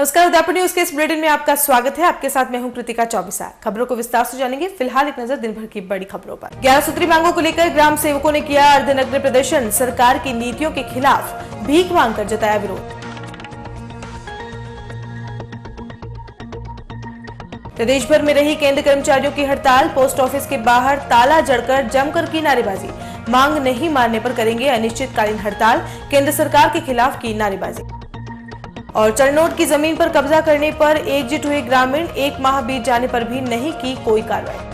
नमस्कार, उदयपुर न्यूज के इस बुलेटिन में आपका स्वागत है। आपके साथ मैं हूं कृतिका चौबीसा। खबरों को विस्तार से जानेंगे। फिलहाल एक नजर दिन भर की बड़ी खबरों पर। 11 सूत्री मांगों को लेकर ग्राम सेवकों ने किया अर्धनग्न प्रदर्शन। सरकार की नीतियों के खिलाफ भीख मांगकर जताया विरोध। प्रदेश भर में रही केंद्र कर्मचारियों की हड़ताल। पोस्ट ऑफिस के बाहर ताला जड़कर जमकर की नारेबाजी। मांग नहीं मानने पर करेंगे अनिश्चितकालीन हड़ताल। केंद्र सरकार के खिलाफ की नारेबाजी। और चरनोट की जमीन पर कब्जा करने पर एकजुट हुए ग्रामीण। 1 माह बीत जाने पर भी नहीं की कोई कार्रवाई।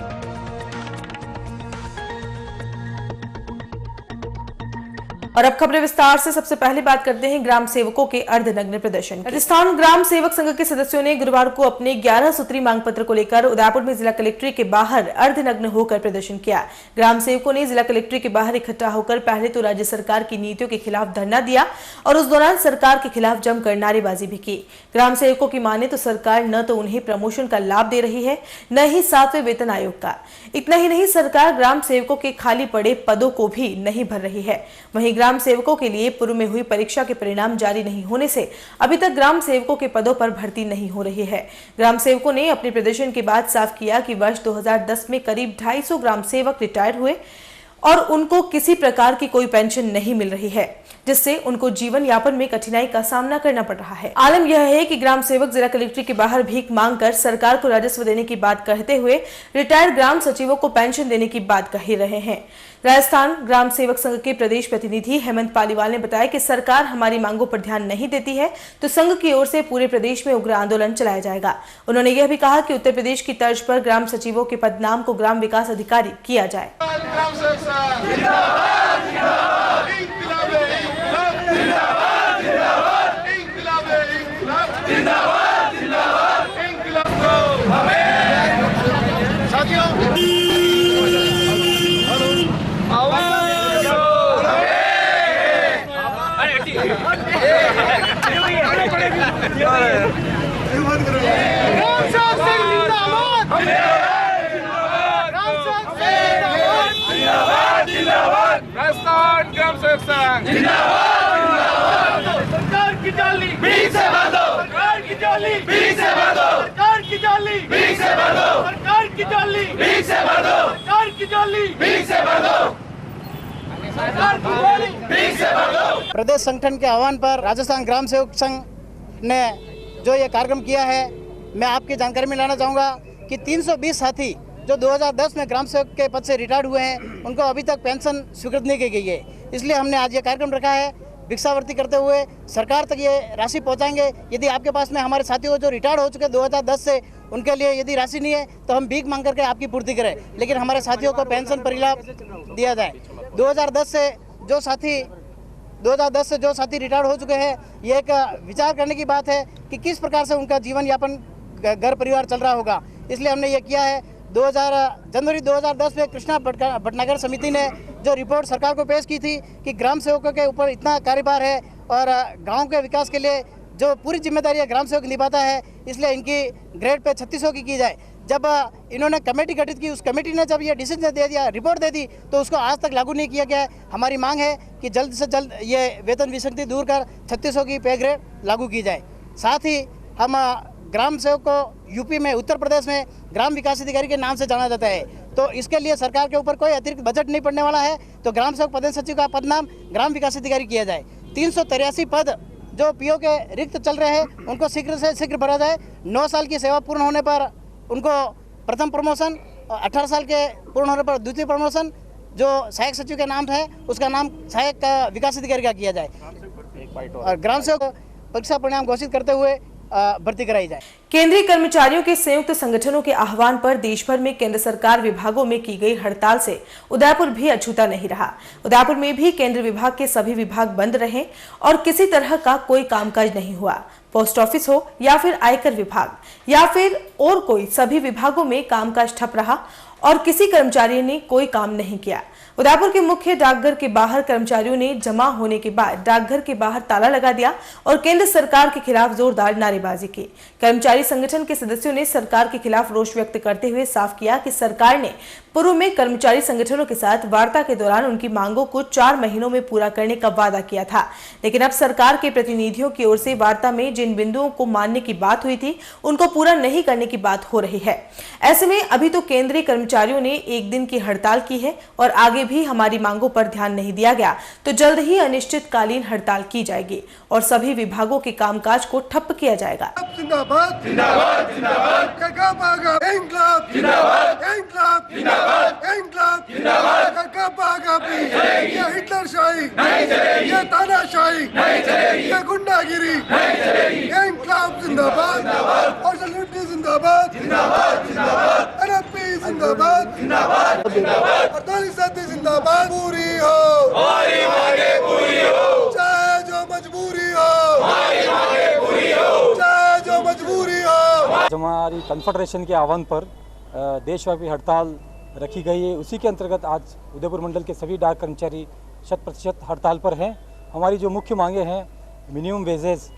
और अब खबरें विस्तार से। सबसे पहले बात करते हैं ग्राम सेवकों के अर्धनग्न प्रदर्शन। राजस्थान ग्राम सेवक संघ के सदस्यों ने गुरुवार को अपने 11 सूत्री मांग पत्र को लेकर उदयपुर में जिला कलेक्ट्रेट के बाहर अर्धनग्न होकर प्रदर्शन किया। ग्राम सेवकों ने जिला कलेक्ट्रेट के बाहर इकट्ठा होकर पहले तो राज्य सरकार की नीतियों के खिलाफ धरना दिया और उस दौरान सरकार के खिलाफ जमकर नारेबाजी भी की। ग्राम सेवकों की माने तो सरकार न तो उन्हें प्रमोशन का लाभ दे रही है, न ही 7वें वेतन आयोग का। इतना ही नहीं, सरकार ग्राम सेवकों के खाली पड़े पदों को भी नहीं भर रही है। वहीं ग्राम सेवकों के लिए पूर्व में हुई परीक्षा के परिणाम जारी नहीं होने से अभी तक ग्राम सेवकों के पदों पर भर्ती नहीं हो रही है। ग्राम सेवकों ने अपने प्रदर्शन के बाद साफ किया कि वर्ष 2010 में करीब 250 ग्राम सेवक रिटायर हुए और उनको किसी प्रकार की कोई पेंशन नहीं मिल रही है, जिससे उनको जीवन यापन में कठिनाई का सामना करना पड़ रहा है। आलम यह है कि ग्राम सेवक जिला कलेक्ट्रेट के बाहर भीख मांगकर सरकार को राजस्व देने की बात कहते हुए रिटायर्ड ग्राम सचिवों को पेंशन देने की बात कह रहे हैं। राजस्थान ग्राम सेवक संघ के प्रदेश प्रतिनिधि हेमंत पालीवाल ने बताया कि सरकार हमारी मांगों पर ध्यान नहीं देती है तो संघ की ओर से पूरे प्रदेश में उग्र आंदोलन चलाया जाएगा। उन्होंने यह भी कहा कि उत्तर प्रदेश की तर्ज पर ग्राम सचिवों के पदनाम को ग्राम विकास अधिकारी किया जाए। राजस्थान ग्राम सेवक संघ जिंदाबाद। सरकार की जाली भीख से भर दो। सरकार की जाली भीख से भर दो। सरकार की जाली भीख से भर दो। सरकार की जाली भीख से भर दो। सरकार की जाली भीख से भर दो। सरकार की जाली भीख से भर दो। प्रदेश संगठन के आह्वान पर राजस्थान ग्राम सेवक संघ ने जो ये कार्यक्रम किया है, मैं आपकी जानकारी में लाना चाहूँगा कि 320 साथी जो 2010 में ग्राम सेवक के पद से रिटायर्ड हुए हैं, उनको अभी तक पेंशन स्वीकृत नहीं की गई है। इसलिए हमने आज ये कार्यक्रम रखा है। भिक्षावृत्ति करते हुए सरकार तक ये राशि पहुंचाएंगे। यदि आपके पास में हमारे साथियों जो रिटायर्ड हो चुके 2010 से, उनके लिए यदि राशि नहीं है तो हम भीख मांग करके आपकी पूर्ति करें, लेकिन हमारे साथियों को पेंशन परिलाभ दिया जाए। 2010 से जो साथी रिटायर्ड हो चुके हैं, ये एक विचार करने की बात है कि किस प्रकार से उनका जीवन यापन घर परिवार चल रहा होगा। इसलिए हमने ये किया है। जनवरी 2010 में कृष्णा भटनागर समिति ने जो रिपोर्ट सरकार को पेश की थी कि ग्राम सेवकों के ऊपर इतना कार्यभार है और गांव के विकास के लिए जो पूरी जिम्मेदारी ग्राम सेवक निभाता है, इसलिए इनकी ग्रेड पे 3600 की जाए। जब इन्होंने कमेटी गठित की, उस कमेटी ने जब ये डिसीजन दे दिया, रिपोर्ट दे दी, तो उसको आज तक लागू नहीं किया गया है। हमारी मांग है कि जल्द से जल्द ये वेतन विसंगति दूर कर 3600 की पे ग्रेड लागू की जाए। साथ ही हम ग्राम सेवक को यूपी में, उत्तर प्रदेश में ग्राम विकास अधिकारी के नाम से जाना जाता है, तो इसके लिए सरकार के ऊपर कोई अतिरिक्त बजट नहीं पड़ने वाला है, तो ग्राम सेवक पद सचिव का पद नाम ग्राम विकास अधिकारी किया जाए। 383 पद जो पीओ के रिक्त चल रहे हैं, उनको शीघ्र से शीघ्र भरा जाए। 9 साल की सेवा पूर्ण होने पर उनको प्रथम प्रमोशन, 18 साल के पूर्ण होने पर द्वितीय प्रमोशन, जो सहायक सचिव के नाम है उसका नाम सहायक विकास अधिकारी का किया जाए और ग्राम सेवक परीक्षा परिणाम घोषित करते हुए भर्ती कराई जाए। केंद्रीय कर्मचारियों के संयुक्त संगठनों के आह्वान पर देश भर में केंद्र सरकार विभागों में की गई हड़ताल से उदयपुर भी अछूता नहीं रहा। उदयपुर में भी केंद्र विभाग के सभी विभाग बंद रहे और किसी तरह का कोई कामकाज नहीं हुआ। पोस्ट ऑफिस हो या फिर आयकर विभाग या फिर और कोई, सभी विभागों में कामकाज ठप रहा और किसी कर्मचारी ने कोई काम नहीं किया। उदयपुर के मुख्य डाकघर के बाहर कर्मचारियों ने जमा होने के बाद डाकघर के बाहर ताला लगा दिया और केंद्र सरकार के खिलाफ जोरदार नारेबाजी की। कर्मचारी संगठन के सदस्यों ने सरकार के खिलाफ रोष व्यक्त करते हुए साफ किया कि सरकार ने पूर्व में कर्मचारी संगठनों के साथ वार्ता के दौरान उनकी मांगों को 4 महीनों में पूरा करने का वादा किया था, लेकिन अब सरकार के प्रतिनिधियों की ओर से वार्ता में जिन बिंदुओं को मानने की बात हुई थी उनको पूरा नहीं करने की बात हो रही है। ऐसे में अभी तो केंद्रीय कर्मचारियों ने 1 दिन की हड़ताल की है और आगे भी हमारी मांगों पर ध्यान नहीं दिया गया तो जल्द ही अनिश्चितकालीन हड़ताल की जाएगी और सभी विभागों के कामकाज को ठप्प किया जाएगा। जिंदाबाद जिंदाबाद जिंदाबाद इंकलाब जिंदाबाद इंकलाब जिंदाबाद इंकलाब जिंदाबाद ये हिटलरशाही नहीं चलेगी, ये तानाशाही नहीं चलेगी, ये गुंडागिरी नहीं चलेगी, इंकलाब जिंदाबाद और सल्यूट जिंदाबाद जिंदाबाद जिंदाबाद एनपी जिंदाबाद जिंदाबाद जिंदाबाद हड़ताली साथी जिंदाबाद पूरी हो हमारी मांगे पूरी हो, चाहे जो मजबूरी हो हमारी मांगे पूरी हो, चाहे जो मजबूरी हो। हमारी कन्फेडरेशन के आह्वान पर देशव्यापी हड़ताल रखी गई है। उसी के अंतर्गत आज उदयपुर मंडल के सभी डाक कर्मचारी 100% हड़ताल पर हैं। हमारी जो मुख्य मांगे हैं, मिनिमम वेजेस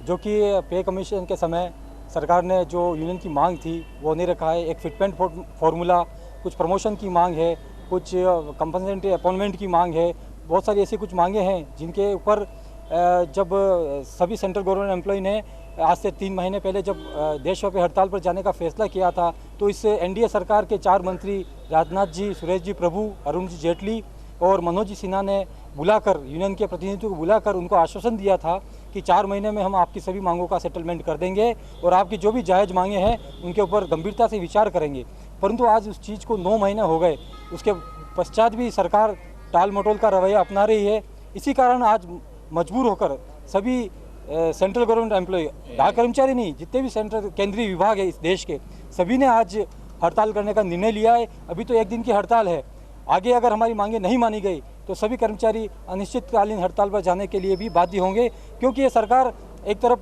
जो कि पे कमीशन के समय सरकार ने जो यूनियन की मांग थी वो नहीं रखा है, एक फिटमेंट फार्मूला, कुछ प्रमोशन की मांग है, कुछ कंपनसेटरी अपॉइंटमेंट की मांग है, बहुत सारी ऐसी कुछ मांगे हैं जिनके ऊपर जब सभी सेंट्रल गवर्नमेंट एम्प्लॉय ने आज से 3 महीने पहले जब देशव्यापी हड़ताल पर जाने का फैसला किया था तो इससे एनडीए सरकार के 4 मंत्री राजनाथ जी, सुरेश जी प्रभु, अरुण जी जेटली और मनोज जी सिन्हा ने बुलाकर यूनियन के प्रतिनिधियों को बुलाकर उनको आश्वासन दिया था कि 4 महीने में हम आपकी सभी मांगों का सेटलमेंट कर देंगे और आपकी जो भी जायज़ मांगे हैं उनके ऊपर गंभीरता से विचार करेंगे। परंतु आज उस चीज़ को 9 महीने हो गए, उसके पश्चात भी सरकार टाल मटोल का रवैया अपना रही है। इसी कारण आज मजबूर होकर सभी सेंट्रल गवर्नमेंट एम्प्लॉय, डाक कर्मचारी नहीं, जितने भी सेंट्रल केंद्रीय विभाग है इस देश के, सभी ने आज हड़ताल करने का निर्णय लिया है। अभी तो 1 दिन की हड़ताल है, आगे अगर हमारी मांगे नहीं मानी गई तो सभी कर्मचारी अनिश्चितकालीन हड़ताल पर जाने के लिए भी बाध्य होंगे, क्योंकि ये सरकार एक तरफ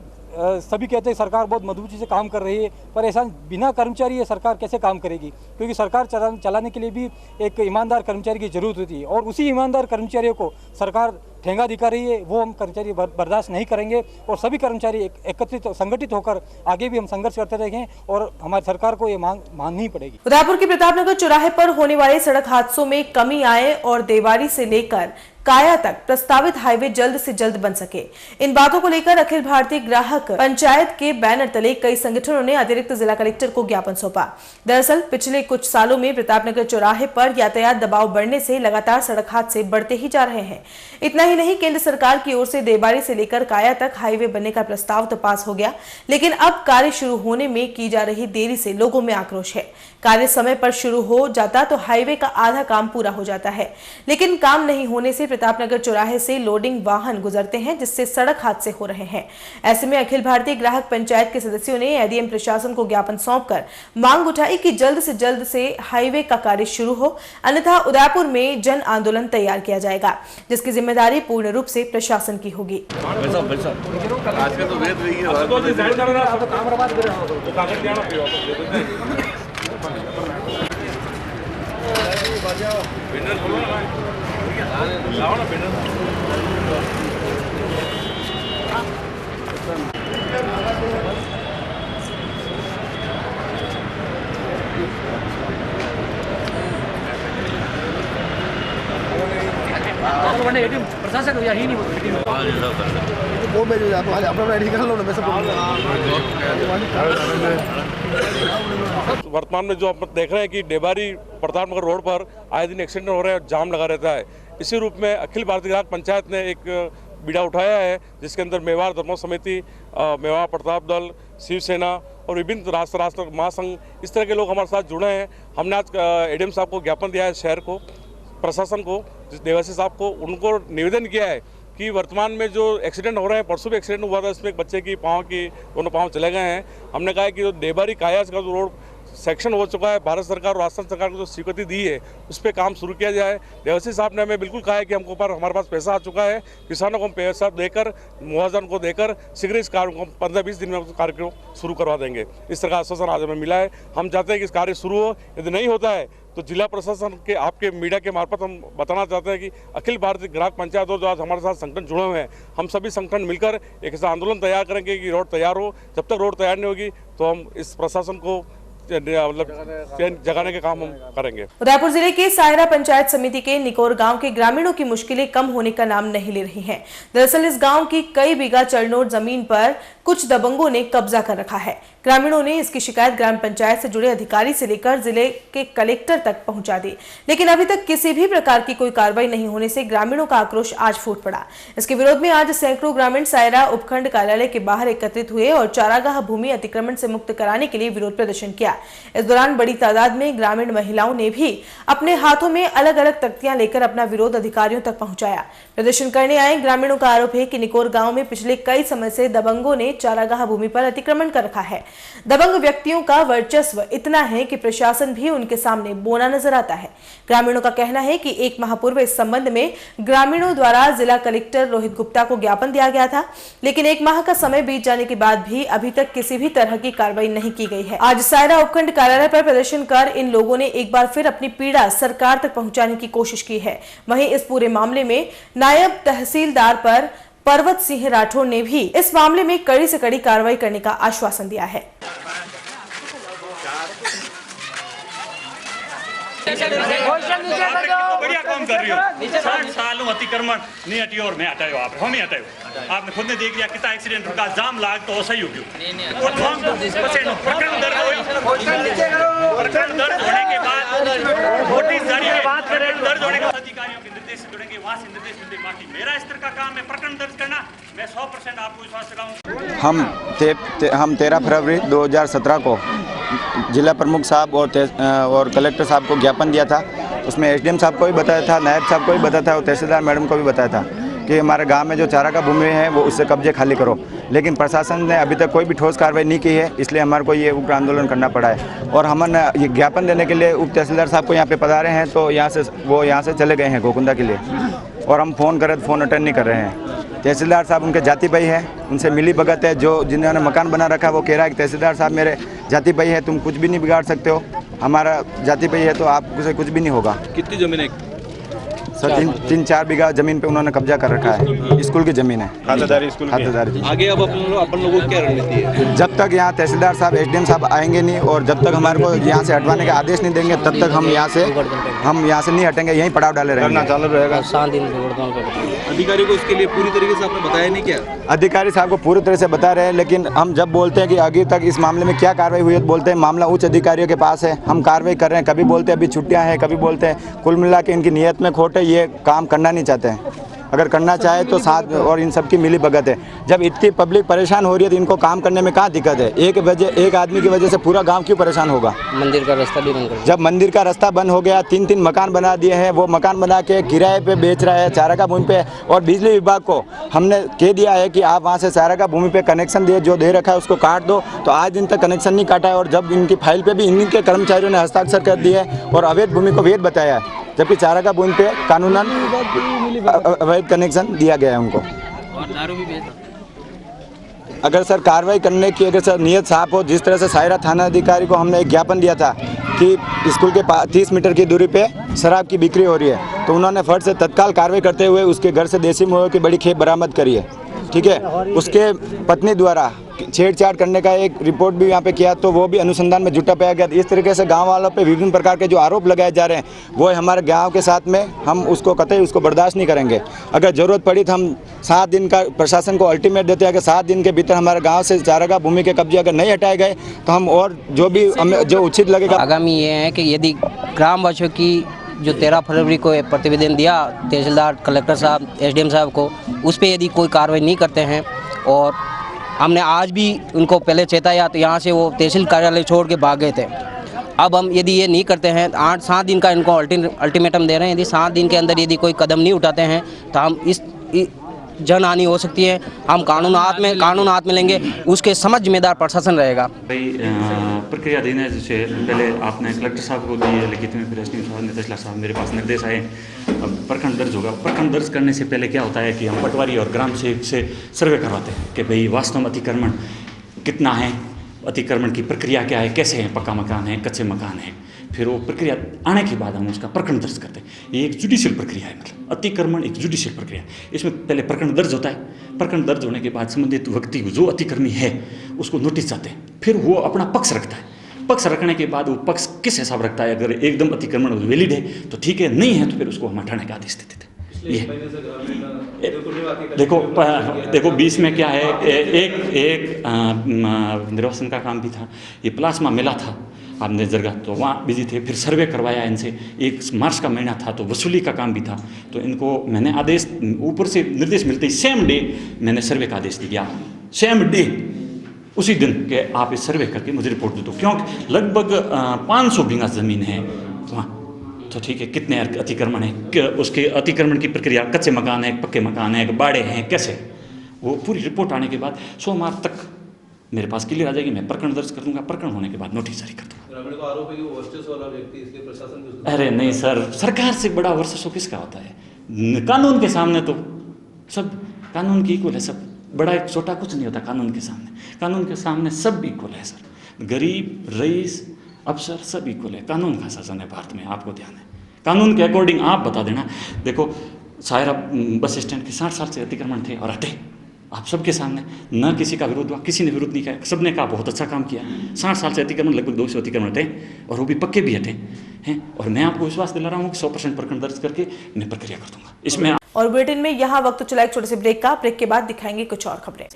सभी कहते हैं सरकार बहुत मजबूती से काम कर रही है, पर ऐसा बिना कर्मचारी ये सरकार कैसे काम करेगी, क्योंकि सरकार चलाने के लिए भी एक ईमानदार कर्मचारी की जरूरत होती है और उसी ईमानदार कर्मचारियों को सरकार ठेंगा दिखा रही है, वो हम कर्मचारी बर्दाश्त नहीं करेंगे और सभी कर्मचारी एकत्रित संगठित होकर आगे भी हम संघर्ष करते रहेंगे और हमारी सरकार को ये मांग माननी पड़ेगी। उदयपुर के प्रतापनगर चौराहे पर होने वाले सड़क हादसों में कमी आए और देवारी से लेकर काया तक प्रस्तावित हाईवे जल्द से जल्द बन सके, इन बातों को लेकर अखिल भारतीय ग्राहक पंचायत के बैनर तले कई संगठनों ने अतिरिक्त जिला कलेक्टर को ज्ञापन सौंपा। दरअसल पिछले कुछ सालों में प्रतापनगर चौराहे पर यातायात दबाव बढ़ने से लगातार सड़क हादसे बढ़ते ही जा रहे हैं। इतना ही नहीं, केंद्र सरकार की ओर से देवारी से लेकर काया तक हाईवे बनने का प्रस्ताव तो पास हो गया, लेकिन अब कार्य शुरू होने में की जा रही देरी से लोगों में आक्रोश है। कार्य समय पर शुरू हो जाता तो हाईवे का आधा काम पूरा हो जाता है, लेकिन काम नहीं होने से प्रतापनगर चौराहे से लोडिंग वाहन गुजरते हैं, जिससे सड़क हादसे हो रहे हैं। ऐसे में अखिल भारतीय ग्राहक पंचायत के सदस्यों ने एडीएम प्रशासन को ज्ञापन सौंपकर मांग उठाई कि जल्द से हाईवे का कार्य शुरू हो, अन्यथा उदयपुर में जन आंदोलन तैयार किया जाएगा, जिसकी जिम्मेदारी पूर्ण रूप से प्रशासन की होगी। प्रशासन ही नहीं वो मैं जो जाता हूँ अपना रेडी कर लो ना, मैं सब वर्तमान में जो आप देख रहे हैं कि डेबारी प्रतापनगर रोड पर आए दिन एक्सीडेंट हो रहे हैं, जाम लगा रहता है। इसी रूप में अखिल भारतीय ग्राहक पंचायत ने एक बीड़ा उठाया है, जिसके अंदर मेवाड़ धर्म समिति, मेवाड़ प्रताप दल, शिवसेना और विभिन्न राष्ट्र महासंघ, इस तरह के लोग हमारे साथ जुड़े हैं। हमने आज एडीएम साहब को ज्ञापन दिया है, शहर को, प्रशासन को, देवासी साहब को, उनको निवेदन किया है कि वर्तमान में जो एक्सीडेंट हो रहे हैं, परसों भी एक्सीडेंट हुआ था, इसमें एक बच्चे की दोनों पाँव चले गए हैं। हमने कहा है कि जो देबारी कायाज का जो रोड सेक्शन हो चुका है, भारत सरकार और राजस्थान सरकार को जो स्वीकृति दी है उस पर काम शुरू किया जाए। देवासी साहब ने हमें बिल्कुल कहा है कि हमको पर हमारे पास पैसा आ चुका है, किसानों को हम पैसा देकर, मुआवजा को देकर शीघ्र इस कार्य को 15-20 दिन में कार्य को शुरू करवा देंगे। इस तरह का आश्वासन आज हमें मिला है। हम चाहते हैं कि इस कार्य शुरू हो, यदि नहीं होता है तो जिला प्रशासन के आपके मीडिया के मार्फत हम बताना चाहते हैं कि अखिल भारतीय ग्राहक पंचायत और जो आज हमारे साथ संगठन जुड़े हुए हैं, हम सभी संगठन मिलकर एक ऐसा आंदोलन तैयार करेंगे कि रोड तैयार हो। जब तक रोड तैयार नहीं होगी तो हम इस प्रशासन को मतलब जगाने के काम हम करेंगे। उदयपुर जिले के सायरा पंचायत समिति के निकोर गांव के ग्रामीणों की मुश्किलें कम होने का नाम नहीं ले रही हैं। दरअसल इस गांव की कई बीघा चरनोट जमीन पर कुछ दबंगों ने कब्जा कर रखा है। ग्रामीणों ने इसकी शिकायत ग्राम पंचायत से जुड़े अधिकारी से लेकर जिले के कलेक्टर तक पहुंचा दी, लेकिन अभी तक किसी भी प्रकार की कोई कार्रवाई नहीं होने से ग्रामीणों का आक्रोश आज फूट पड़ा। इसके विरोध में आज सैकड़ों ग्रामीण सायरा उपखंड कार्यालय के बाहर एकत्रित हुए और चारागाह भूमि अतिक्रमण से मुक्त कराने के लिए विरोध प्रदर्शन किया। इस दौरान बड़ी तादाद में ग्रामीण महिलाओं ने भी अपने हाथों में अलग अलग तख्तियां लेकर अपना विरोध अधिकारियों तक पहुंचाया। प्रदर्शन करने आए ग्रामीणों का आरोप है कि निकोर गांव में पिछले कई समय से दबंगों ने चारागाह भूमि पर अतिक्रमण कर रखा है। दबंग व्यक्तियों का वर्चस्व इतना है कि प्रशासन भी उनके सामने बोना नजर आता है। ग्रामीणों का कहना है कि 1 माह पूर्व इस संबंध में ग्रामीणों द्वारा जिला कलेक्टर रोहित गुप्ता को ज्ञापन दिया गया था, लेकिन 1 माह का समय बीत जाने के बाद भी अभी तक किसी भी तरह की कार्रवाई नहीं की गई है। आज सायरा उपखंड कार्यालय पर प्रदर्शन कर इन लोगों ने एक बार फिर अपनी पीड़ा सरकार तक पहुंचाने की कोशिश की है। वहीं इस पूरे मामले में नायब तहसीलदार पर पर्वत सिंह राठौर ने भी इस मामले में कड़ी से कड़ी कार्रवाई करने का आश्वासन दिया है। बढ़िया काम कर रही हो। 60 सालों अतिक्रमण नहीं हटी और मैं हटायो आप हम ही हटायो। आपने खुद ने देख लिया कितना एक्सीडेंट हुआ, जाम लाग तो सही हो गया। प्रकरण दर्ज होने के बाद नोटिस जारी है। प्रकरण दर्ज होने के बाद अधिकारियों के निर्देश से जुड़ेंगे, वहाँ से निर्देश मिलते। बाकी मेरा स्तर का काम है प्रकरण दर्ज करना। मैं 100% आपको विश्वास दिलाऊंगा। हम 13 फरवरी 2017 को जिला प्रमुख साहब और कलेक्टर साहब को ज्ञापन दिया था। उसमें एसडीएम साहब को भी बताया था, नायब साहब को भी बताया था और तहसीलदार मैडम को भी बताया था कि हमारे गांव में जो चारागाह भूमि है वो उससे कब्जे खाली करो। लेकिन प्रशासन ने अभी तक कोई भी ठोस कार्रवाई नहीं की है, इसलिए हमारे को ये उग्र आंदोलन करना पड़ा है। और हमने ये ज्ञापन देने के लिए उप तहसीलदार साहब को यहाँ पे पधारे हैं, तो यहाँ से चले गए हैं गोकुंदा के लिए। और हम फ़ोन करें तो फ़ोन अटेंड नहीं कर रहे हैं। तहसीलदार साहब उनके जाति भाई हैं, उनसे मिली भगत है। जो जिन्होंने मकान बना रखा है वो कह रहा है कि तहसीलदार साहब मेरे जाति भाई है, तुम कुछ भी नहीं बिगाड़ सकते हो, हमारा जाति भाई है तो आपसे कुछ भी नहीं होगा। कितनी ज़मीन है सर? 3-4 बीघा ज़मीन पे उन्होंने कब्जा कर रखा है। स्कूल की ज़मीन है, खातेदारी स्कूल खातेदारी। आगे अब अपन लोगों की क्या रणनीति है? जब तक यहाँ तहसीलदार साहब एसडीएम साहब आएंगे नहीं और जब तक हमारे को यहाँ से हटवाने के आदेश नहीं देंगे तब तक हम यहाँ से नहीं हटेंगे, यहीं पड़ाव डाले रहेंगे। चालू रहेगा। अधिकारी को इसके लिए पूरी तरीके से आपने बताया नहीं क्या? अधिकारी साहब को पूरी तरह से बता रहे हैं, लेकिन हम जब बोलते हैं कि आगे तक इस मामले में क्या कार्रवाई हुई है तो बोलते हैं मामला उच्च अधिकारियों के पास है, हम कार्रवाई कर रहे हैं। कभी बोलते हैं अभी छुट्टियां हैं, कभी बोलते हैं। कुल मिला के इनकी नीयत में खोट है, ये काम करना नहीं चाहते हैं। अगर करना चाहे तो साथ और इन सब की मिली भगत है। जब इतनी पब्लिक परेशान हो रही है तो इनको काम करने में कहाँ दिक्कत है? एक आदमी की वजह से पूरा गांव क्यों परेशान होगा? मंदिर का रास्ता भी बंद कर, जब मंदिर का रास्ता बंद हो गया, 3-3 मकान बना दिए हैं, वो मकान बना के किराए पे बेच रहा है चारागाह भूमि पे। और बिजली विभाग को हमने कह दिया है कि आप वहाँ से चारागाह भूमि पे कनेक्शन जो दे रखा है उसको काट दो, तो आज दिन तक कनेक्शन नहीं काटा है। और जब इनकी फाइल पे भी इनके कर्मचारियों ने हस्ताक्षर कर दिए और अवैध भूमि को वैध बताया है, जबकि चारागाह भूमि पे कानूनन अवैध कनेक्शन दिया गया है उनको। और दारू भी बेचता। अगर सर कार्रवाई करने की अगर सर नियत साफ हो, जिस तरह से सायरा थाना अधिकारी को हमने एक ज्ञापन दिया था कि स्कूल के 30 मीटर की दूरी पे शराब की बिक्री हो रही है, तो उन्होंने फट से तत्काल कार्रवाई करते हुए उसके घर से देसी मुर्गे की बड़ी खेप बरामद करी है। ठीक है, उसके पत्नी द्वारा छेड़छाड़ करने का एक रिपोर्ट भी यहाँ पे किया, तो वो भी अनुसंधान में जुटा पाया गया। इस तरीके से गांव वालों पे विभिन्न प्रकार के जो आरोप लगाए जा रहे हैं वो हमारे गांव के साथ में, हम उसको कतई उसको बर्दाश्त नहीं करेंगे। अगर ज़रूरत पड़ी तो हम 7 दिन का प्रशासन को अल्टीमेट देते हैं कि 7 दिन के भीतर हमारे गाँव से चारागाह भूमि के कब्जे अगर नहीं हटाए गए तो हम और जो भी हमें जो उचित लगेगा। आगामी ये है कि यदि ग्रामवासियों की जो 13 फरवरी को प्रतिवेदन दिया तहसीलदार, कलेक्टर साहब, एसडीएम साहब को, उस पर यदि कोई कार्रवाई नहीं करते हैं, और हमने आज भी उनको पहले चेताया तो यहाँ से वो तहसील कार्यालय छोड़ के भाग गए थे। अब हम यदि ये नहीं करते हैं, 8-7 दिन का इनको अल्टीमेटम दे रहे हैं, यदि 7 दिन के अंदर यदि कोई कदम नहीं उठाते हैं तो हम इस जन हानि हो सकती है। हम कानून हाथ में लेंगे, उसके समझ जिम्मेदार प्रशासन रहेगा। भाई प्रक्रिया देने से पहले आपने कलेक्टर साहब को दिए, लिखित में फिर एसडीएम साहब ने, तहसीलदार साहब मेरे पास निर्देश आए। अब प्रकरण दर्ज होगा। प्रकरण दर्ज करने से पहले क्या होता है कि हम पटवारी और ग्राम सेवक से सर्वे करवाते हैं कि भाई वास्तव में अतिक्रमण कितना है, अतिक्रमण की प्रक्रिया क्या है, कैसे है, पक्का मकान है, कच्चे मकान है। फिर वो प्रक्रिया आने के बाद हम उसका प्रकरण दर्ज करते हैं। ये एक जुडिशियल प्रक्रिया है, मतलब अतिक्रमण एक जुडिशियल प्रक्रिया है। इसमें पहले प्रकरण दर्ज होता है। प्रकरण दर्ज होने के बाद संबंधित व्यक्ति जो अतिक्रमी है उसको नोटिस जाते हैं, फिर वो अपना पक्ष रखता है। पक्ष रखने के बाद वो पक्ष किस हिसाब रखता है, अगर एकदम अतिक्रमण वैलिड है तो ठीक है, नहीं है तो फिर उसको हम हटाने का आदेश देते थे। ये देखो बीच में क्या है, एक निर्वाचन का काम भी था, ये प्लाज्मा मिला था आपने जगह, तो वहाँ बिजी थे, फिर सर्वे करवाया इनसे, 1 मार्च का महीना था तो वसूली का काम भी था, तो इनको मैंने आदेश ऊपर से निर्देश मिलते ही सेम डे मैंने सर्वे का आदेश दिया, सेम डे उसी दिन के आप इस सर्वे करके मुझे रिपोर्ट दे दो, क्योंकि लगभग 500 बीघा ज़मीन है वहाँ, तो ठीक है कितने अतिक्रमण है, उसके अतिक्रमण की प्रक्रिया, कच्चे मकान है, पक्के मकान है, बाड़े हैं, कैसे, वो पूरी रिपोर्ट आने के बाद सोमवार तक मेरे पास क्लियर आ जाएगी, मैं प्रकरण दर्ज कर दूंगा, प्रकरण होने के बाद नोटिस जारी कर दूंगा। आरोप है कि वो वर्चस्व वाला व्यक्ति, इसलिए प्रशासन, अरे नहीं सर, सरकार से बड़ा वर्चस्व किसका होता है, कानून के सामने तो सब कानून की इक्वल है, सब बड़ा एक छोटा कुछ नहीं होता कानून के सामने, कानून के सामने सब इक्वल है सर, गरीब, रईस, अफसर सब इक्वल है, कानून का शासन है भारत में, आपको ध्यान है, कानून के अकॉर्डिंग आप बता देना। देखो सायरा बस स्टैंड के 60 साल से अतिक्रमण थे और हटे, आप सबके सामने, न किसी का विरोध हुआ, किसी ने विरोध नहीं किया, सबने कहा बहुत अच्छा काम किया, 60 साल से अतिक्रमण, लगभग 200 अतिक्रमण हटे और वो भी पक्के भी हटे हैं, और मैं आपको विश्वास दिला रहा हूँ कि 100% प्रकरण दर्ज करके मैं प्रक्रिया कर दूंगा इसमें। और बुलेटिन में यहाँ वक्त चला एक छोटे से ब्रेक का, ब्रेक के बाद दिखाएंगे कुछ और खबरें।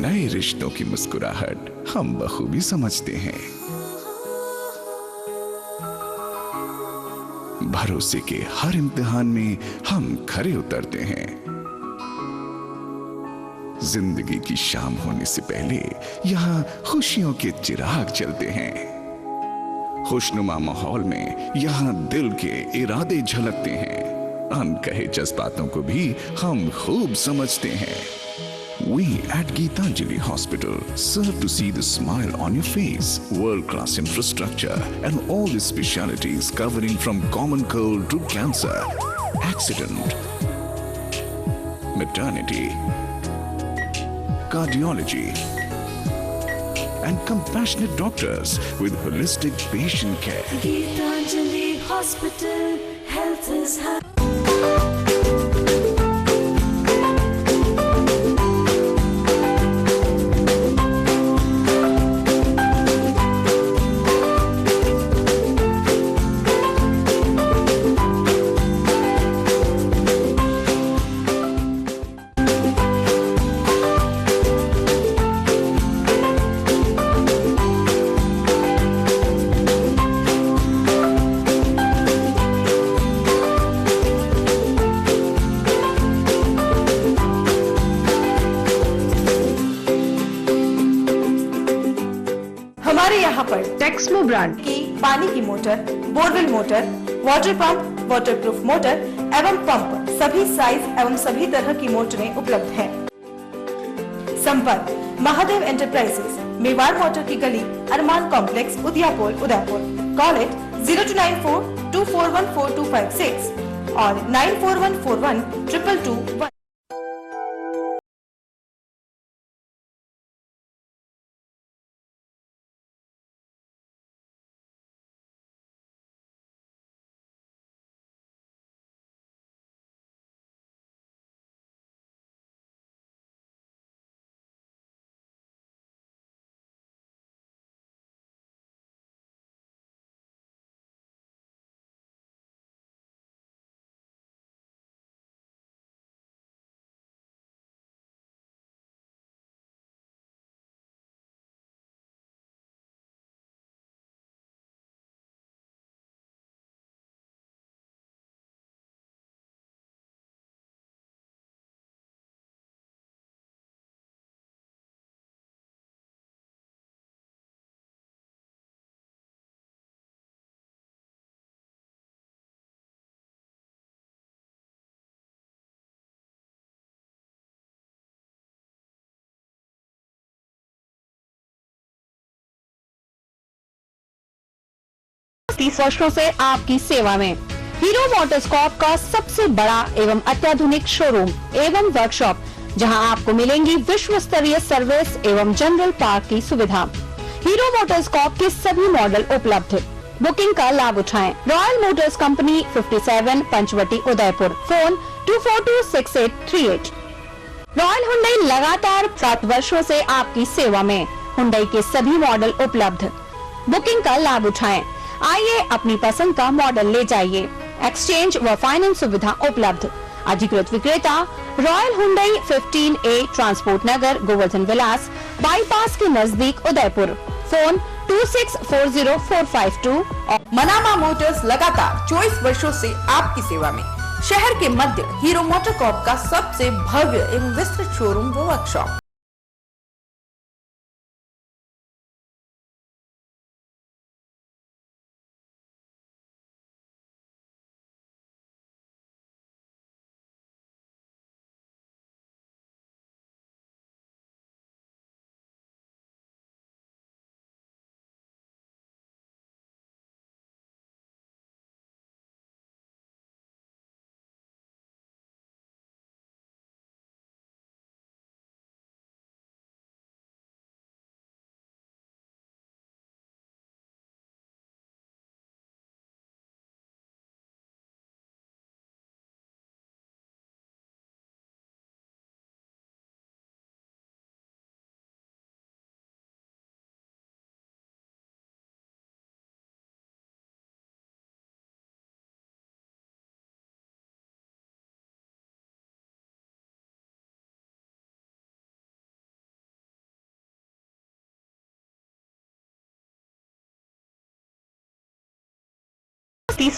नए रिश्तों की मुस्कुराहट हम बखूबी समझते हैं, भरोसे के हर इम्तिहान में हम खरे उतरते हैं, जिंदगी की शाम होने से पहले यहाँ खुशियों के चिराग जलते हैं, खुशनुमा माहौल में यहाँ दिल के इरादे झलकते हैं, अनकहे जज्बातों को भी हम खूब समझते हैं। We at Geetanjali Hospital serve to see the smile on your face. World-class infrastructure and all the specialities covering from common cold to cancer, accident, maternity, cardiology, and compassionate doctors with holistic patient care. Geetanjali Hospital, health is happy. हमारे यहाँ पर Texmo brand की पानी की motor, borewell motor, water pump, waterproof motor एवं pump, सभी size एवं सभी तरह की मोटरें उपलब्ध हैं। संपर्क महादेव एंटरप्राइजेस, मेवाड़ मोटर की गली, अरमान complex, Udaipur, Udaipur. Call it 0294241426 और 9414122221। वर्षों से आपकी सेवा में हीरो मोटरकॉर्प का सबसे बड़ा एवं अत्याधुनिक शोरूम एवं वर्कशॉप, जहां आपको मिलेंगी विश्व स्तरीय सर्विस एवं जनरल पार्क की सुविधा। हीरो मोटरकॉर्प के सभी मॉडल उपलब्ध, बुकिंग का लाभ उठाएं। Royal Motors company 57 Panchavati Udaipur, phone 2426838। Royal Hyundai लगातार 7 वर्षों से आपकी सेवा में। हुंडई के सभी मॉडल उपलब्ध। बुकिंग का लाभ उठाएं। आइए अपनी पसंद का मॉडल ले जाइए। एक्सचेंज व फाइनेंस सुविधा उपलब्ध। अधिकृत विक्रेता रॉयल हुंडई 15A ट्रांसपोर्ट नगर, गोवर्धन विलास, बाईपास के नजदीक, उदयपुर। फोन 26404552। और मनामा मोटर्स लगातार 24 वर्षों से आपकी सेवा में। शहर के मध्य हीरो मोटरकॉर्प का सबसे भव्य एवं विस्तृत शोरूम व वर्कशॉप।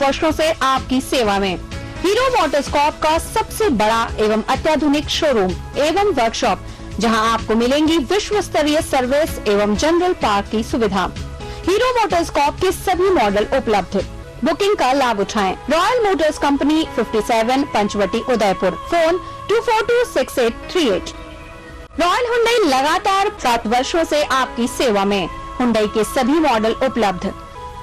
वर्षों से आपकी सेवा में। हीरो मोटरकॉर्प का सबसे बड़ा एवं अत्याधुनिक शोरूम एवं वर्कशॉप, जहां आपको मिलेंगी विश्व स्तरीय सर्विस एवं जनरल पार्क की सुविधा। हीरो मोटरकॉर्प के सभी मॉडल उपलब्ध। बुकिंग का लाभ उठाएं। Royal Motors company 57 Panchavati, Udaipur. Phone 2426838। Royal Hyundai लगातार 7 वर्षों से आपकी सेवा में। हुंडई के सभी मॉडल उपलब्ध।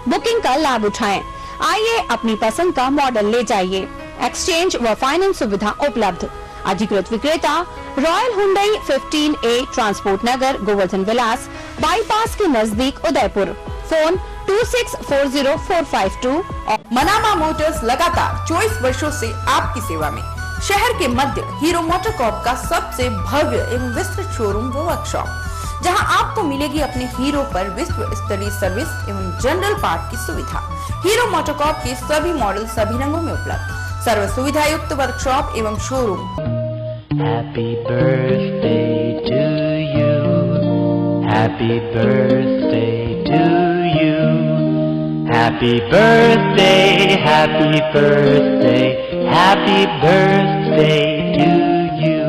बुकिंग का लाभ उठाएं। आइए अपनी पसंद का मॉडल ले जाइए। एक्सचेंज व फाइनेंस सुविधा उपलब्ध। अधिकृत विक्रेता रॉयल हुंडई 15A ट्रांसपोर्ट नगर, गोवर्धन विलास, बाईपास के नजदीक, उदयपुर। फोन 26404552। और मनामा मोटर्स लगातार 24 वर्षों से आपकी सेवा में। शहर के मध्य हीरो मोटरकॉर्प का सबसे भव्य एवं विस्तृत शोरूम व वर्कशॉप, जहां आपको मिलेगी अपने हीरो पर विश्व स्तरीय सर्विस एवं जनरल पार्ट की सुविधा। हीरो मोटरकॉर्प के सभी मॉडल सभी रंगों में उपलब्ध। सर्व सुविधा युक्त वर्कशॉप एवं showroom. Happy birthday to you. Happy birthday to you. Happy birthday, happy birthday, happy birthday to you.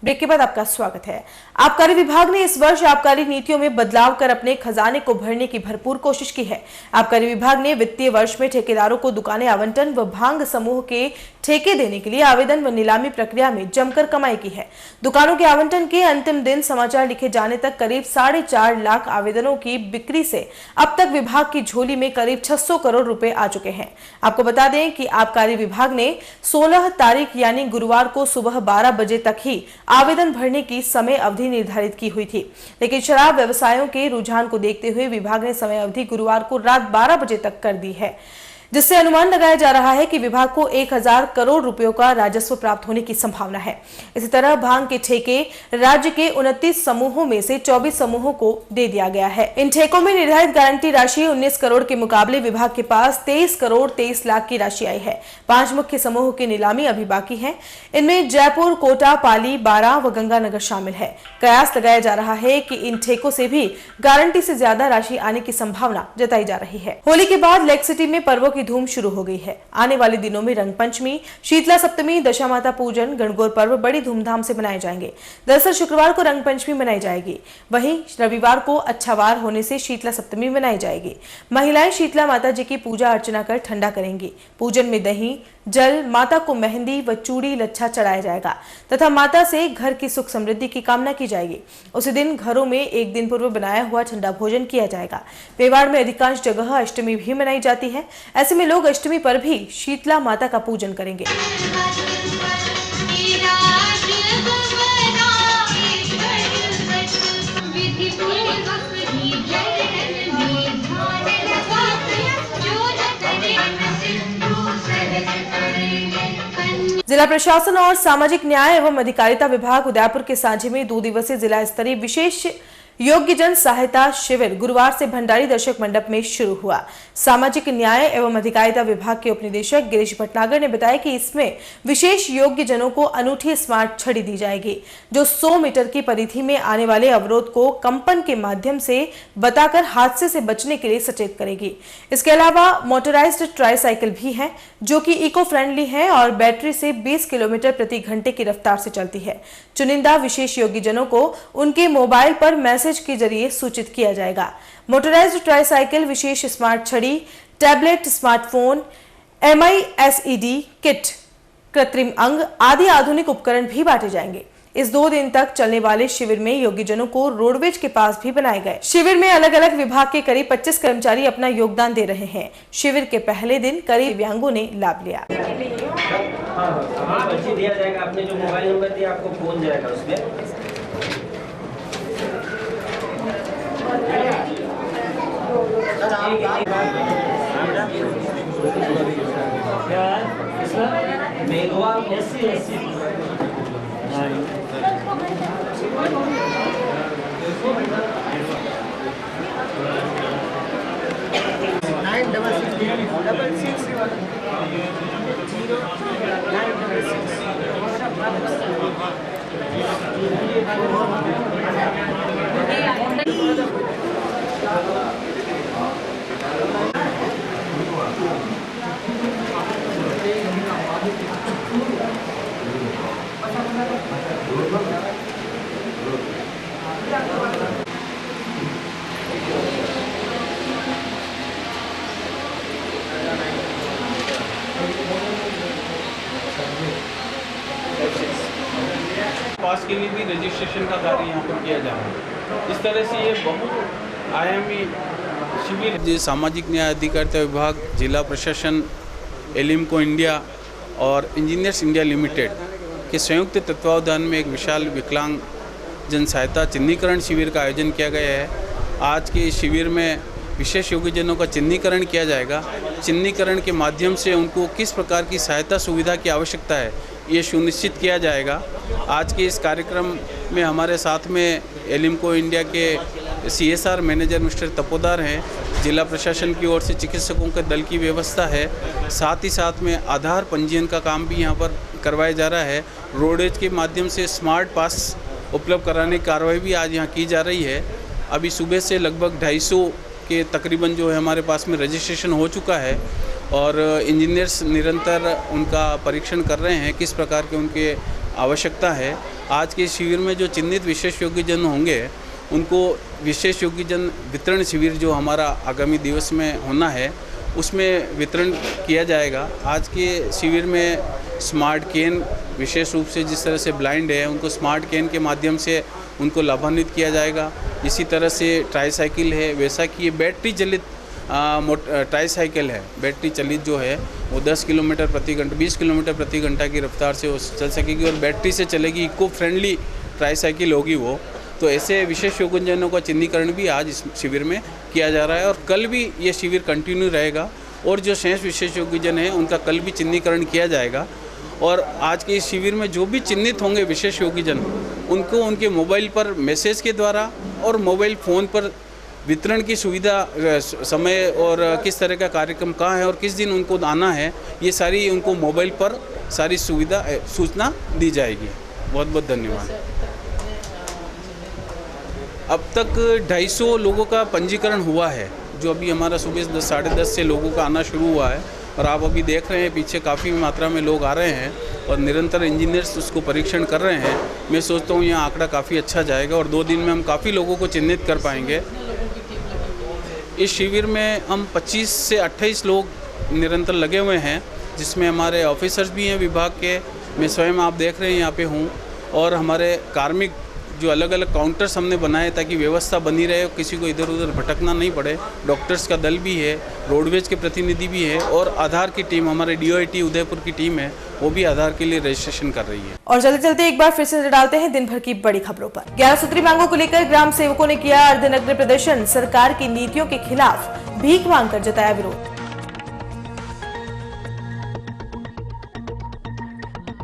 Break के बाद आपका स्वागत है। आबकारी विभाग ने इस वर्ष आबकारी नीतियों में बदलाव कर अपने खजाने को भरने की भरपूर कोशिश की है। आबकारी विभाग ने वित्तीय वर्ष में ठेकेदारों को दुकानें आवंटन व भांग समूह के ठेके देने के लिए आवेदन व नीलामी प्रक्रिया में जमकर कमाई की है। दुकानों के आवंटन के अंतिम दिन समाचार लिखे जाने तक करीब 4.5 लाख आवेदनों की बिक्री से अब तक विभाग की झोली में करीब 600 करोड़ रुपए आ चुके हैं। आपको बता दें कि आबकारी विभाग ने 16 तारीख यानी गुरुवार को सुबह 12 बजे तक ही आवेदन भरने की समय अवधि निर्धारित की हुई थी, लेकिन शराब व्यवसायों के रुझान को देखते हुए विभाग ने समय अवधि गुरुवार को रात 12 बजे तक कर दी है, जिससे अनुमान लगाया जा रहा है कि विभाग को 1000 करोड़ रुपयों का राजस्व प्राप्त होने की संभावना है। इसी तरह भांग के ठेके राज्य के 29 समूहों में से 24 समूहों को दे दिया गया है। इन ठेकों में निर्धारित गारंटी राशि 19 करोड़ के मुकाबले विभाग के पास 23 करोड़ 23 लाख की राशि आई है। 5 मुख्य समूहों की नीलामी अभी बाकी है। इनमें जयपुर, कोटा, पाली, बारा व गंगानगर शामिल है। कयास लगाया जा रहा है कि इन ठेकों से भी गारंटी से ज्यादा राशि आने की संभावना जताई जा रही है। होली के बाद लेक सिटी में पर्वों की धूम शुरू हो गई है। आने वाले दिनों में रंग पंचमी, शीतला सप्तमी, दशा माता पूजन, गणगौर पर्व बड़ी धूमधाम से मनाए जाएंगे। दरअसल शुक्रवार को रंग पंचमी मनाई जाएगी, वहीं रविवार को अच्छा वार होने से शीतला सप्तमी मनाई जाएगी। महिलाएं शीतला माता जी की पूजा अर्चना कर ठंडा करेंगी। पूजन में दही, जल, माता को मेहंदी व चूड़ी लच्छा चढ़ाया जाएगा तथा माता से घर की सुख समृद्धि की कामना की जाएगी। उसी दिन घरों में एक दिन पूर्व बनाया हुआ ठंडा भोजन किया जाएगा। मेवाड़ में अधिकांश जगह अष्टमी भी मनाई जाती है। ऐसे में लोग अष्टमी पर भी शीतला माता का पूजन करेंगे। जिला प्रशासन और सामाजिक न्याय एवं अधिकारिता विभाग उदयपुर के साझे में 2 दिवसीय जिला स्तरीय विशेष योग्य जन सहायता शिविर गुरुवार से भंडारी दर्शक मंडप में शुरू हुआ। सामाजिक न्याय एवं अधिकारिता विभाग के उपनिदेशक गिरीश भटनागर ने बताया कि इसमें विशेष योग्य जनों को अनूठी स्मार्ट छड़ी दी जाएगी, जो 100 मीटर की परिधि में आने वाले अवरोध को कंपन के माध्यम से बताकर हादसे से बचने के लिए सचेत करेगी। इसके अलावा मोटराइज्ड ट्राईसाइकिल भी है, जो कि इको फ्रेंडली है और बैटरी से 20 किलोमीटर प्रति घंटे की रफ्तार से चलती है। चुनिंदा विशेष योग्य जनों को उनके मोबाइल पर मैसेज के जरिए सूचित किया जाएगा। मोटराइज्ड ट्राईसाइकिल, विशेष स्मार्ट छड़ी, टैबलेट, स्मार्टफोन, MISED किट, कृत्रिम अंग आदि आधुनिक उपकरण भी बांटे जाएंगे। इस 2 दिन तक चलने वाले शिविर में योग्यजनों को रोडवेज के पास भी बनाए गए। शिविर में अलग अलग विभाग के करीब 25 कर्मचारी अपना योगदान दे रहे हैं। शिविर के पहले दिन करीब दिव्यांगों ने लाभ लिया। दिया जाएगा, आपने जो मोबाइल नंबर दिया आपको फोन जाएगा उसमें। पास के लिए भी रजिस्ट्रेशन का कार्य यहाँ पर किया जा रहा है। इस तरह से ये बहुत आयामी शिविर सामाजिक न्याय अधिकारिता विभाग, जिला प्रशासन, एलिम्को इंडिया और इंजीनियर्स इंडिया लिमिटेड के संयुक्त तत्वावधान में एक विशाल विकलांग जन सहायता चिन्हीकरण शिविर का आयोजन किया गया है। आज के इस शिविर में विशेष योग्यजनों का चिन्हीकरण किया जाएगा। चिन्हीकरण के माध्यम से उनको किस प्रकार की सहायता सुविधा की आवश्यकता है ये सुनिश्चित किया जाएगा। आज के इस कार्यक्रम में हमारे साथ में एलिम्को इंडिया के CSR मैनेजर मिस्टर तपोदार हैं। जिला प्रशासन की ओर से चिकित्सकों के दल की व्यवस्था है। साथ ही साथ में आधार पंजीयन का काम भी यहाँ पर करवाया जा रहा है। रोडेज के माध्यम से स्मार्ट पास उपलब्ध कराने की कार्रवाई भी आज यहाँ की जा रही है। अभी सुबह से लगभग 250 के तकरीबन जो है हमारे पास में रजिस्ट्रेशन हो चुका है और इंजीनियर्स निरंतर उनका परीक्षण कर रहे हैं किस प्रकार के उनके आवश्यकता है। आज के शिविर में जो चिन्हित विशेष योग्यजन होंगे उनको विशेष योग्यजन वितरण शिविर जो हमारा आगामी दिवस में होना है उसमें वितरण किया जाएगा। आज के शिविर में स्मार्ट केन, विशेष रूप से जिस तरह से ब्लाइंड है उनको स्मार्ट केन के माध्यम से उनको लाभान्वित किया जाएगा। इसी तरह से ट्राईसाइकिल है, वैसा कि ये बैटरी चलित ट्राईसाइकिल है। बैटरी चलित जो है वो 10 किलोमीटर प्रति घंटा 20 किलोमीटर प्रति घंटा की रफ्तार से वो चल सकेगी और बैटरी से चलेगी। इको फ्रेंडली ट्राईसाइकिल होगी वो। तो ऐसे विशेष योग्यजनों का चिन्हीकरण भी आज इस शिविर में किया जा रहा है और कल भी ये शिविर कंटिन्यू रहेगा और जो शेष विशेष योग्यजन हैं उनका कल भी चिन्हीकरण किया जाएगा। और आज के इस शिविर में जो भी चिन्हित होंगे विशेष योग्यजन उनको उनके मोबाइल पर मैसेज के द्वारा और मोबाइल फ़ोन पर वितरण की सुविधा, समय और किस तरह का कार्यक्रम कहाँ है और किस दिन उनको आना है, ये सारी उनको मोबाइल पर सारी सुविधा सूचना दी जाएगी। बहुत बहुत धन्यवाद। अब तक 250 लोगों का पंजीकरण हुआ है जो अभी हमारा सुबह 10-10:30 से लोगों का आना शुरू हुआ है और आप अभी देख रहे हैं पीछे काफ़ी मात्रा में लोग आ रहे हैं और निरंतर इंजीनियर्स उसको परीक्षण कर रहे हैं। मैं सोचता हूँ यहाँ आंकड़ा काफ़ी अच्छा जाएगा और 2 दिन में हम काफ़ी लोगों को चिन्हित कर पाएंगे। इस शिविर में हम 25 से 28 लोग निरंतर लगे हुए हैं, जिसमें हमारे ऑफिसर्स भी हैं विभाग के, मैं स्वयं आप देख रहे हैं यहाँ पे हूँ, और हमारे कार्मिक जो अलग अलग काउंटर्स हमने बनाए ताकि व्यवस्था बनी रहे, किसी को इधर उधर भटकना नहीं पड़े। डॉक्टर्स का दल भी है, रोडवेज के प्रतिनिधि भी है और आधार की टीम, हमारे DOIT उदयपुर की टीम है, वो भी आधार के लिए रजिस्ट्रेशन कर रही है। और चलते चलते एक बार फिर से नजर डालते हैं दिन भर की बड़ी खबरों पर। 11 सूत्री मांगों को लेकर ग्राम सेवकों ने किया अर्धनग्न प्रदर्शन, सरकार की नीतियों के खिलाफ भीख मांगकर जताया विरोध।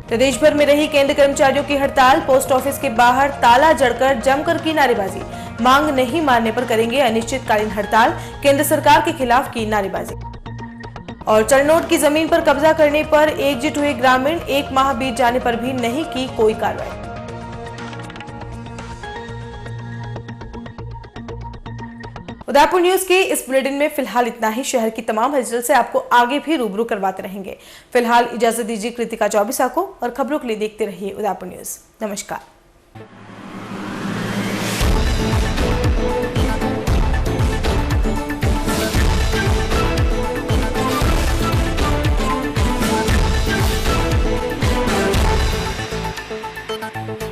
प्रदेश भर में रही केंद्र कर्मचारियों की हड़ताल, पोस्ट ऑफिस के बाहर ताला जड़कर जमकर की नारेबाजी, मांग नहीं मानने पर करेंगे अनिश्चितकालीन हड़ताल, केंद्र सरकार के खिलाफ की नारेबाजी। और चरणोट की जमीन पर कब्जा करने पर एकजुट हुए ग्रामीण, 1 माह बीत जाने पर भी नहीं की कोई कार्रवाई। उदयपुर न्यूज के इस बुलेटिन में फिलहाल इतना ही। शहर की तमाम हलचल से आपको आगे भी रूबरू करवाते रहेंगे। फिलहाल इजाजत दीजिए कृतिका चौबीसा को, और खबरों के लिए देखते रहिए उदयपुर न्यूज। नमस्कार। Thank you.